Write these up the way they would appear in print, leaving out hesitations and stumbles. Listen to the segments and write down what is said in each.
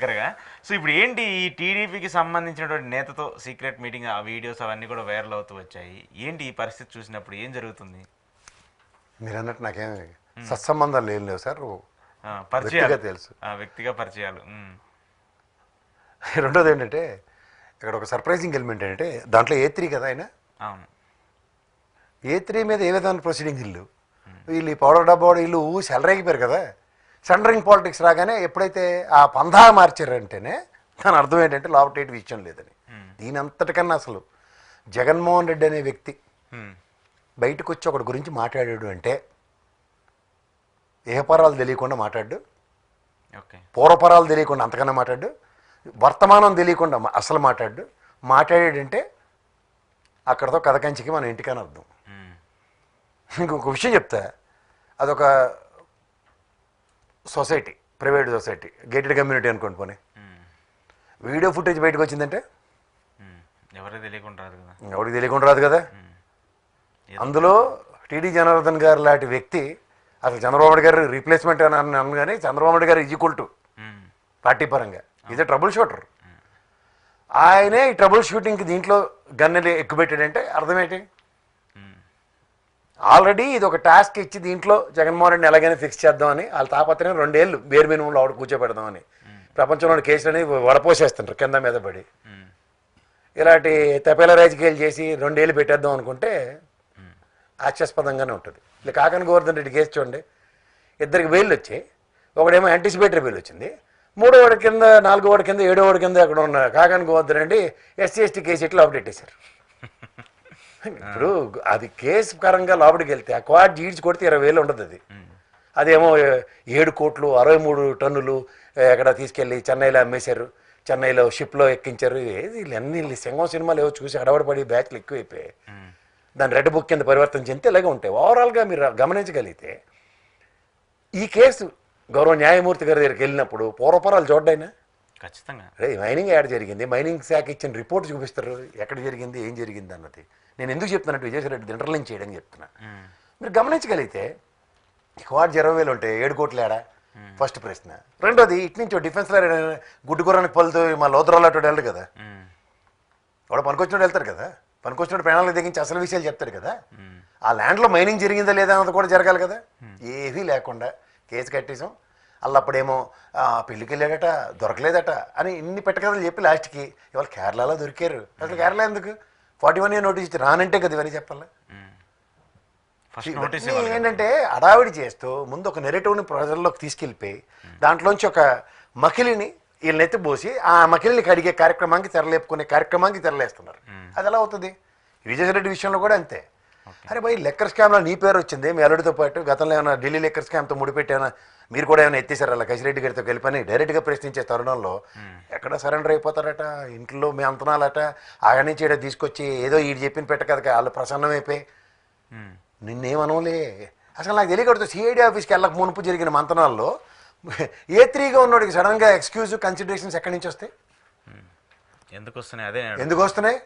దగ్గరగా. సో ఇప్పుడు ఏంటి ఈ టీడీపీకి సంబంధించినటువంటి నేతతో సీక్రెట్ మీటింగ్ ఆ వీడియోస్ అవన్నీ కూడా వైరల్ అవుతూ వచ్చాయి. ఏంటి ఈ పరిస్థితి చూసినప్పుడు ఏం జరుగుతుంది? మీరు అన్నట్టు నాకేం సత్సంబంధాలు ఏం లేవు సార్. పరిచయాలు తెలుసు, వ్యక్తిగా పరిచయాలు. రెండోది ఏంటంటే ఇక్కడ ఒక సర్ప్రైజింగ్ ఎలిమెంట్ ఏంటంటే దాంట్లో A3 కదా ఆయన. అవును. A3 మీద ఏ విధమైన ప్రొసీడింగ్ ఇల్లు వీళ్ళు ఈ పౌడర్ డబ్బా వీళ్ళు సెలరేగిపోయారు కదా. సెండరింగ్ పాలిటిక్స్ రాగానే ఎప్పుడైతే ఆ పందా మార్చారంటేనే దాని అర్థం ఏంటంటే లోపటేటి విషయం లేదని. దీని అంతటికన్నా అసలు జగన్మోహన్ రెడ్డి అనే వ్యక్తి బయటకు వచ్చి ఒకటి గురించి మాట్లాడాడు అంటే ఏహపరాలు తెలియకుండా మాట్లాడు, పూర్వపరాలు తెలియకుండా అంతకన్నా మాట్లాడు, వర్తమానం తెలియకుండా అసలు మాట్లాడాడంటే అక్కడతో కథ కంచికి మన ఇంటికని అర్థం. ఇంకొక విషయం చెప్తా, అదొక society, private society, gated community అనుకోండి. పోనీ వీడియో ఫుటేజ్ బయటకు వచ్చిందంటే ఎవరికి తెలియకుండా రాదు కదా. అందులో టీడీ జనార్దన్ గారు లాంటి వ్యక్తి అసలు చంద్రబాబు నాయుడు గారు రీప్లేస్మెంట్ అని అన్నాను, కానీ చంద్రబాబు నాయుడు గారు ఈక్వల్ టు పార్టీ పరంగా ఈజ్ ఎ ట్రబుల్ షూటర్. ఆయనే ఈ ట్రబుల్ షూటింగ్కి దీంట్లో గన్నెలు ఎక్కుపెట్టాడంటే అర్థం ఏంటి? ఆల్రెడీ ఇది ఒక టాస్క్ ఇచ్చి దీంట్లో జగన్మోహన్ రెడ్డిని ఎలాగైనా ఫిక్స్ చేద్దామని వాళ్ళ తాపత్రయం 2 ఏళ్ళు బేర్ మినిమంలో ఆవిడ కూర్చోబెడదామని ప్రపంచంలోని కేసులని వడపోసేస్తుంటారు కింద మీద పడి. ఇలాంటి తపేల రాజకీయాలు చేసి 2 ఏళ్ళు పెట్టేద్దాం అనుకుంటే హాస్యాస్పదంగానే ఉంటుంది. ఇలా కాకని గోవర్ధన్ రెడ్డి కేసు చూడండి, 2 బెయిల్ వచ్చాయి. ఒకడేమో యాంటిసిపేటరీ బెయిల్ వచ్చింది, 3వ వాడి కింద 4వ వాడి కింద 7వ వాడి కింద అక్కడ ఉన్న కాకని గోవర్ధన్ రెడ్డి SC/ST కేసు ఇట్లా అప్డేటేశారు. ఇప్పుడు అది కేసు పరంగా లోపలికి వెళ్తే ఆ క్వాడ్ ఈడ్చి కొడితే 20,000 ఉండదు. అదేమో 7 కోట్లు 63 టన్నులు ఎక్కడ తీసుకెళ్ళి చెన్నైలో అమ్మేశారు, చెన్నైలో షిప్లో ఎక్కించారు. ఏది అన్ని సింగం సినిమాలు ఏవో చూసి అడవడపడి బ్యాచ్లు ఎక్కువైపోయాయి. దాన్ని రెడ్ బుక్ కింద పరివర్తన చెందితే ఇలాగే ఉంటాయి. ఓవరాల్గా మీరు గమనించగలిగితే ఈ కేసు గౌరవ న్యాయమూర్తి గారి దగ్గరికి వెళ్ళినప్పుడు పూర్వపరాలు చూడ్డాయినా ఖచ్చితంగా మైనింగ్ యాడ్ జరిగింది, మైనింగ్ శాఖ ఇచ్చిన రిపోర్ట్ చూపిస్తారు ఎక్కడ జరిగింది ఏం జరిగింది అన్నది. నేను ఎందుకు చెప్తున్నానంటే విజయసాయిరెడ్డి ఇంటర్లింక్ చేయడం చెప్తున్నా. మీరు గమనించగలిగితే క్వాడ్ 20,000 ఉంటే 7 కోట్లు ఏడా? ఫస్ట్ ప్రశ్న. రెండోది ఇటు నుంచి డిఫెన్స్ గుడ్డు గుర్రానికి పలుతూ మా లోతురాలతో వెళ్ళడు కదా, వాడు పనికొచ్చినోడు వెళ్తారు కదా, పనికొచ్చినోడు ప్రాణాలకు తెగించి అసలు విషయాలు చెప్తారు కదా. ఆ ల్యాండ్లో మైనింగ్ జరిగిందా లేదా అన్నది కూడా జరగాలి కదా. ఏవీ లేకుండా కేసు కట్టేసాం. అల్లప్పుడేమో పెళ్ళికి వెళ్ళాడట దొరకలేదట అని ఇన్ని పెట్టకథలు చెప్పి లాస్ట్కి ఇవాళ కేరళలో దొరికారు. అసలు కేరళ ఎందుకు 41 నోటీస్ ఇచ్చి రానంటే కదా ఇవన్నీ చెప్పాలి. ఏంటంటే అడావిడి చేస్తూ ముందు ఒక నెరేటివ్ని ప్రజల్లోకి తీసుకెళ్ళిపోయి దాంట్లోంచి ఒక మకిలిని వీళ్ళని ఎత్తిపోసి ఆ మకిలిని కడిగే కార్యక్రమానికి తెరలేపుకునే కార్యక్రమానికి తెరలేస్తున్నారు. అది ఎలా అవుతుంది? విజయసాయిరెడ్డి విషయంలో కూడా అంతే. అరే భయ్ లెక్కర్ స్కామ్లో నీ పేరు వచ్చింది, మీ అల్లుడితో పాటు గతంలో ఏమైనా ఢిల్లీ లెక్కర్ స్కామ్తో ముడిపెట్టేమైనా మీరు కూడా ఏమైనా ఎత్తేసారు అలా కసిరెడ్డి గారితో కలిపని డైరెక్ట్గా ప్రశ్నించే తరుణంలో ఎక్కడ సరెండర్ అయిపోతారట, ఇంట్లో మీ అంతనాలట, ఆగ నుంచి ఏదో తీసుకొచ్చి ఏదో ఈడు చెప్పిన పెట్ట కదా వాళ్ళు ప్రసన్నమైపోయి నిన్నేమనలే. అసలు నాకు తెలియకూడదు సిఐడి ఆఫీస్కి వెళ్ళక మునుపు జరిగిన మంతనాల్లో A3గా ఉన్నోడికి సడన్గా ఎక్స్క్యూజ్ కన్సిడరేషన్స్ ఎక్కడి నుంచి వస్తాయి? ఎందుకు వస్తున్నాయి?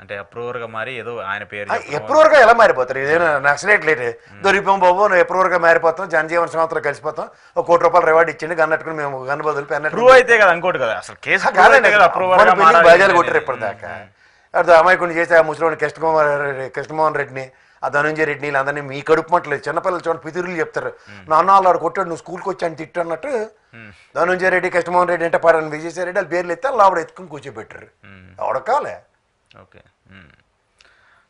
అంటే అప్రూవర్గా మారి ఏదో ఆయన పేరు అప్రూవర్గా ఎలా మారిపోతారు? ఇదేనా నక్సలైట్ లేటే దొరికిపోం బాబు నువ్వు అప్రూవర్గా మారిపోతాం, జనజీవన సంవత్సరం కలిసిపోతాం, ఒక ₹1 కోటి రవాడు ఇచ్చింది గన్నట్టుకుని మేము గన్ను బదులు ప్రూవ్ అయితే కదా ఇంకోటి కదా అసలు కేసు కాదండి. బాజాలు కొట్టారు ఇప్పటిదాకా. అది అమాయకుని చేసి ఆ ముసలిని కృష్ణమోహన్ రెడ్డిని ఆ ధనంజయ రెడ్డిని వీళ్ళందరినీ మీ కడుపు మట్టలేదు. చిన్నపిల్లలు చూడండి పితురులు చెప్తారు, నాన్న వాళ్ళు కొట్టాడు నువ్వు స్కూల్కి వచ్చి అని తిట్టు అన్నట్టు. ధనంజయ రెడ్డి కృష్ణమోహన్ రెడ్డి అంటే పడని విజయసాయి రెడ్డి వాళ్ళు పేర్లు ఎత్తే వాళ్ళు ఆవిడ ఎత్తుకుని కూర్చోబెట్టారు. ఆవిడ కాలే. ఓకే.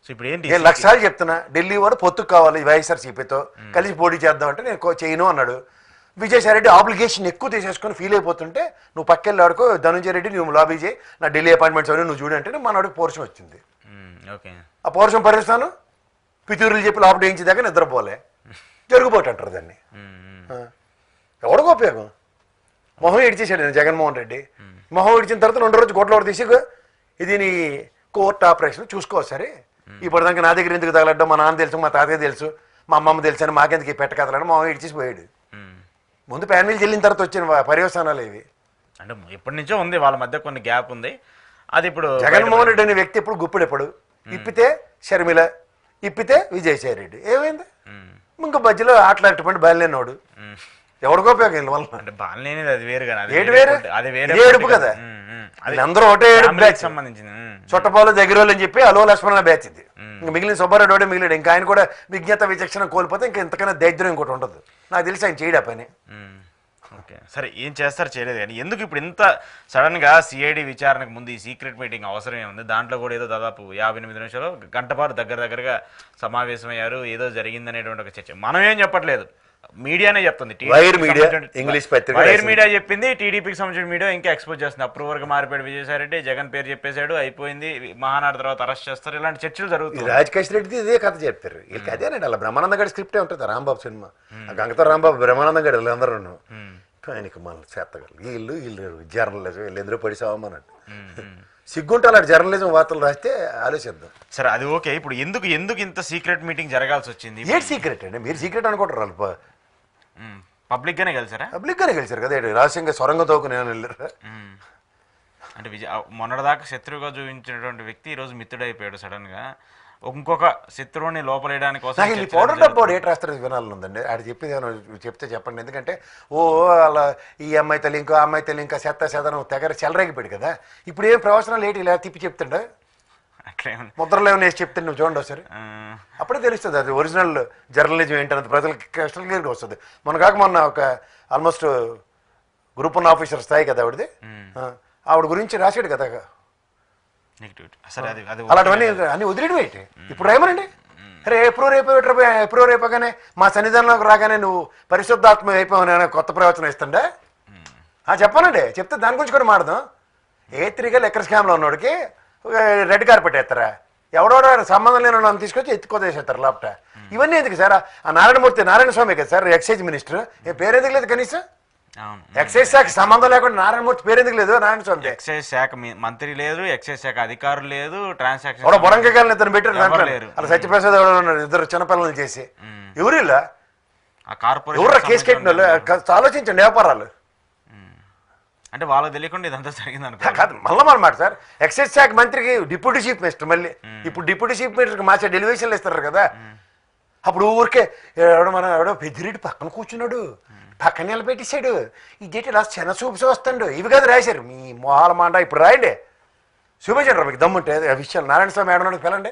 సో ఇప్పుడు ఏంటి నేను లక్షలు చెప్తున్నా, ఢిల్లీ వాడు పొత్తుకు కావాలి వైఎస్ఆర్సీపీతో కలిసి పోటీ చేద్దాం అంటే నేను చేయను అన్నాడు. విజయసాయి రెడ్డి ఆబ్లిగేషన్ ఎక్కువ తీసేసుకొని ఫీల్ అయిపోతుంటే నువ్వు పక్కెళ్ళి ఆడుకో ధనంజయ రెడ్డి నువ్వు లాబీ చేయి నా ఢిల్లీ అపాయింట్మెంట్స్ అని నువ్వు చూడంటే మనవాడికి పౌరుషం వచ్చింది. ఆ పౌరుషం పరిస్తాను పితూరులు చెప్పి లోపల వేయించేదాకా నిద్రపోలే జరుగుబాటు అంటారు దాన్ని. ఎవడికి ఉపయోగం? మొహం ఇడిచేసాడు నేను జగన్మోహన్ రెడ్డి. మొహం ఇడిచిన తర్వాత 2 రోజు గొడ్ల తీసి ఇది నీ కోర్ట్ ఆపరేషన్ చూసుకో సరే. ఇప్పటిదాకా నా దగ్గర ఎందుకు తగలడ్డం, మా నాన్న తెలుసు మా తాతయ్య తెలుసు మా అమ్మమ్మ తెలుసు అని మాకెందుకు పెట్టకథలని మొహం ఇడిచేసి పోయాడు. ముందు ప్యానెల్ చెల్లిన తర్వాత వచ్చిన పర్యవసానాలు ఇవి. అంటే ఎప్పటి నుంచో ఉంది వాళ్ళ మధ్య కొన్ని గ్యాప్ ఉంది. అది ఇప్పుడు జగన్మోహన్ రెడ్డి అనే వ్యక్తి ఎప్పుడు గుప్పిడెప్పుడు ఇప్పితే షర్మిల ఇప్పితే విజయసాయి రెడ్డి ఏమైంది? ఇంకో మధ్యలో ఆటలాంటి బయలుదేరినోడు ఎవరికో ఉపయోగం వీళ్ళ వల్ల. అంటే బాలనేనిది అది వేరు కదా, ఏడు వేరు, అది వేరే ఇదే ఏడుపు కదా. అది అందరూ ఒకటే ఏడుపు బ్యాచ్ సంబంధించింది. చుట్టపాలు దగ్గర అని చెప్పి అలో లక్ష్మణ బ్యాచ్ ఇది. ఇంకా మిగిలిన సుబ్బారెడ్డి ఒకటే మిగిలిడు. ఇంకా ఆయన కూడా విజ్ఞత విచక్షణ కోల్పోతే ఇంకా ఇంతకన్నా దరిద్రం ఇంకోటి ఉండదు. నాకు తెలిసి ఆయన చేయడా పని. ఓకే సరే, ఏం చేస్తారు చేయలేదు కానీ ఎందుకు ఇప్పుడు ఇంత సడన్గా సిఐడి విచారణకు ముందు ఈ సీక్రెట్ మీటింగ్ అవసరం ఏముంది? దాంట్లో కూడా ఏదో దాదాపు 58 నిమిషాలు గంట పాటు దగ్గరగా సమావేశమయ్యారు, ఏదో జరిగిందనేటువంటి ఒక చర్చ. మనం ఏం చెప్పట్లేదు, మీడియానే చెప్తుంది. వైర్ మీడియా, ఇంగ్లీష్ పత్రిక, వైర్ మీడియా చెప్పింది. టీడీపీకి సంబంధించిన మీడియా ఇంకా ఎక్స్పోజ్ చేస్తుంది. అప్రూవర్గా మారిపోయాడు విజయసాయిరెడ్డి, జగన్ పేరు చెప్పేశాడు, అయిపోయింది, మహానాడు తర్వాత అరెస్ట్ చేస్తారు, ఇలాంటి చర్చలు జరుగుతుంది. రాజకేష్ రెడ్డి ఇదే కథ చెప్పారు వీళ్ళకి. అదేనండి అలా బ్రహ్మానంద గడి స్క్రిప్టే ఉంటుంది రాంబాబు సినిమా. గంగతో రాంబాబు, బ్రహ్మానంద గడి వీళ్ళందరూ ఆయనకి మళ్ళీ చేత్తగలరు. వీళ్ళు జర్నలిజం వీళ్ళు ఎందులో పడిసావమన్నట్టు. సిగ్గుంటే అలాంటి జర్నలిజం వార్తలు రాస్తే ఆలోచిద్దాం. సరే అది ఓకే. ఇప్పుడు ఎందుకు ఇంత సీక్రెట్ మీటింగ్ జరగాల్సి వచ్చింది? ఏంటి సీక్రెట్ అండి? మీరు సీక్రెట్ అనుకుంటారు వాళ్ళు. పబ్లిక్ గానే కలిసారా? పబ్లిక్ గానే కలిసారు కదా. రహస్యంగా సొరంగం తోకు నేను వెళ్ళారు. అంటే మొన్నటిదాకా శత్రువుగా చూపించినటువంటి వ్యక్తి ఈరోజు మిత్రుడైపోయాడు సడన్ గా. ఇంకొక శత్రువుని లోపలేయడానికి కోసం పౌడర్ డబ్బా రేట్ రాస్తారు వినాలని ఉందండి. ఆడ చెప్పేది ఏమైనా చెప్తే చెప్పండి. ఎందుకంటే అలా ఈ అమ్మాయి తల్లి ఇంకో అమ్మాయి తల్లి ఇంకా చెత్త తెగర చెలరేగిపోయాడు కదా. ఇప్పుడు ఏం ప్రవచనాలు ఏంటి ఇలా తిప్పి చెప్తుండే అట్లే ముద్రలో ఏమైనా వేసి చెప్తే నువ్వు చూడండి ఒకసారి, అప్పుడే తెలుస్తుంది అది ఒరిజినల్ జర్నలిజం ఏంటన్నది ప్రజలకి క్రిస్టల్ క్లియర్గా వస్తుంది. మొన్న ఒక ఆల్మోస్ట్ గ్రూప్ 1 ఆఫీసర్ స్థాయి కదా ఆవిడది. ఆవిడ గురించి రాశాడు కదా. అలాంటివన్నీ అన్ని వదిలేయడం ఏంటి? ఇప్పుడు ఏమనండి, అరే ఎప్పుడో రేపగానే మా సన్నిధానంలోకి రాగానే నువ్వు పరిశుద్ధాత్మ అయిపోయావు కొత్త ప్రవచనం ఇస్తుండే చెప్పానండి. చెప్తే దాని గురించి కూడా మాడదాం. ఏ3గా లెక్కర్ స్కామ్లో ఉన్నోడికి రెడ్ కార్పెట్ వేస్తారా? ఎవడోడో సంబంధం లేని నన్ను తీసుకొచ్చి ఎత్తుకోదేసేస్తారు లాప్టా. ఇవన్నీ ఎందుకు సార్? ఆ నారాయణ స్వామి కదా సార్ ఎక్సైజ్ మినిస్టర్. ఏ పేరు ఎందుకు లేదు కనీసం? ఎక్సైజ్ శాఖ సంబంధం లేకుండా నారాయణమూర్తి పేరు ఎందుకు లేదు? నారాయణ స్వామి ఎక్సైజ్ శాఖ మంత్రి లేదు, ఎక్సైజ్ శాఖ అధికారులు లేదు, ట్రాన్సాక్షన్ బొడంకాయలు ఇద్దరు పెట్టారు. అలా సత్యప్రసాద్ ఎవరు ఇద్దరు చిన్నపిల్లలు చేసి ఎవరు ఇలా ఎవరు కేసు కట్టిన వాళ్ళు ఆలోచించండి. వ్యాపారాలు అంటే వాళ్ళకి తెలియకుండా ఇదంతా జరిగింది అనుకో కాదు. మళ్ళీ మాట సార్, ఎక్సైజ్ శాఖ మంత్రికి డిప్యూటీ చీఫ్ మినిస్టర్, మళ్ళీ ఇప్పుడు డిప్యూటీ చీఫ్ మినిస్టర్కి మార్చే డెలివేషన్లు ఇస్తారు కదా. అప్పుడు ఊరికే ఎవడో పెద్దిరెడ్డి పక్కన కూర్చున్నాడు, పక్కన నిలబెట్టేశాడు, ఇదేంటి ఇలా చిన్న చూపు చూస్తాడు. ఇవి కదా రాశారు మీ మొహాల మాట. ఇప్పుడు రాయండి, చూపించండి మీకు దమ్ముంటే ఆ విషయాలు. నారాయణ స్వామి ఏడన్నాడు పిలండి.